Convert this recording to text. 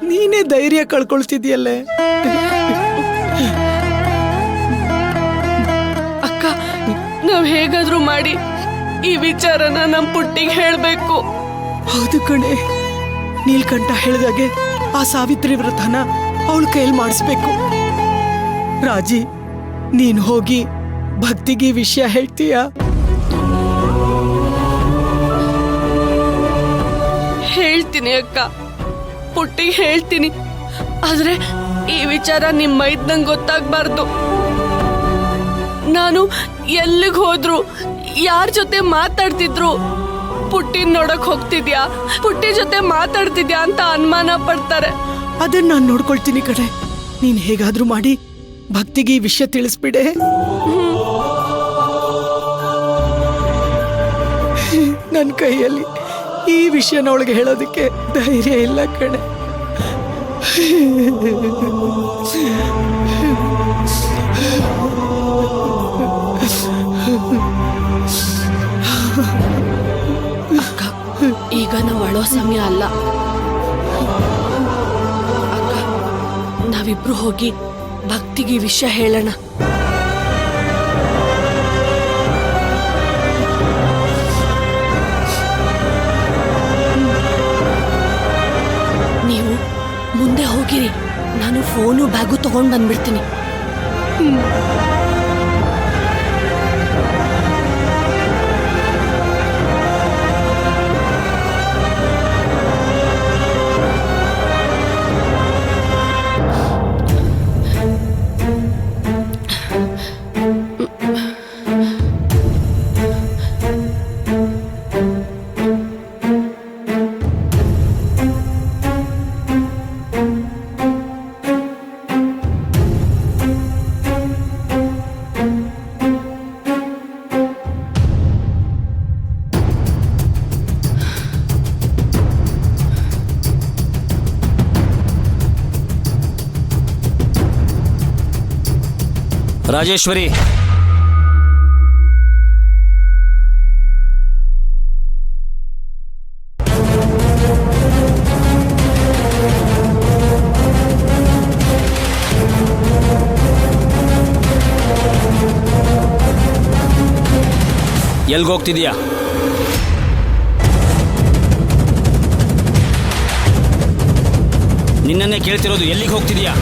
ನೀನೇ ಧೈರ್ಯ ಕಳ್ಕೊಳ್ತಿದ್ಯಲ್ಲೇ. ಅಕ್ಕ, ನಾವ್ ಹೇಗಾದ್ರೂ ಮಾಡಿ ಈ ವಿಚಾರನ ನಮ್ ಪುಟ್ಟಿಗೆ ಹೇಳ್ಬೇಕು. ಹೌದು ಕಣೆ, ನೀಲ್ಕಂಠ ಹೇಳ್ದಾಗೆ ಆ ಸಾವಿತ್ರಿ ವ್ರತನ ಅವಳ ಕೈಯಲ್ಲಿ ಮಾಡಿಸ್ಬೇಕು. ರಾಜಿ, ನೀನ್ ಹೋಗಿ ಭಕ್ತಿಗೆ ವಿಷಯ ಹೇಳ್ತೀಯ? ಹೇಳ್ತೀನಿ ಅಕ್ಕ, ಪುಟ್ಟಿಗೆ ಹೇಳ್ತೀನಿ. ಆದ್ರೆ ಈ ವಿಚಾರ ನಿಮ್ಮ ಮೈದ್ನಂಗೆ ಗೊತ್ತಾಗ್ಬಾರ್ದು. ನಾನು ಎಲ್ಲಿಗೆ ಹೋದ್ರು, ಯಾರ ಜೊತೆ ಮಾತಾಡ್ತಿದ್ರು, ಪುಟ್ಟಿನ ನೋಡಕ್ ಹೋಗ್ತಿದ್ಯಾ, ಪುಟ್ಟಿ ಜೊತೆ ಮಾತಾಡ್ತಿದ್ಯಾ ಅಂತ ಅನುಮಾನ ಪಡ್ತಾರೆ. ಅದನ್ನ ನಾನು ನೋಡ್ಕೊಳ್ತೀನಿ ಕಡೆ. ನೀನ್ ಹೇಗಾದ್ರೂ ಮಾಡಿ ಭಕ್ತಿಗೆ ಈ ವಿಷಯ ತಿಳಿಸ್ಬಿಡೆ. ನನ್ನ ಕೈಯಲ್ಲಿ ಈ ವಿಷಯನ ಅವಳಿಗೆ ಹೇಳೋದಕ್ಕೆ ಧೈರ್ಯ ಇಲ್ಲ ಕಣೆ. ಅಕ್ಕ, ಈಗ ನಾವು ಅಳೋ ಸಮಯ ಅಲ್ಲ. ಅಕ್ಕ, ನಾವಿಬ್ರು ಹೋಗಿ ಭಕ್ತಿಗೆ ವಿಷಯ ಹೇಳೋಣ. ನೀವು ಮುಂದೆ ಹೋಗಿರಿ, ನಾನು ಫೋನು ಬ್ಯಾಗು ತಗೊಂಡ್ ಬಂದ್ಬಿಡ್ತೀನಿ. ರಾಜೇಶ್ವರಿ, ಎಲ್ಗೋಗ್ತಿದೀಯಾ? ನಿನ್ನನ್ನೇ ಕೇಳ್ತಿರೋದು, ಎಲ್ಲಿಗೆ ಹೋಗ್ತಿದೀಯಾ?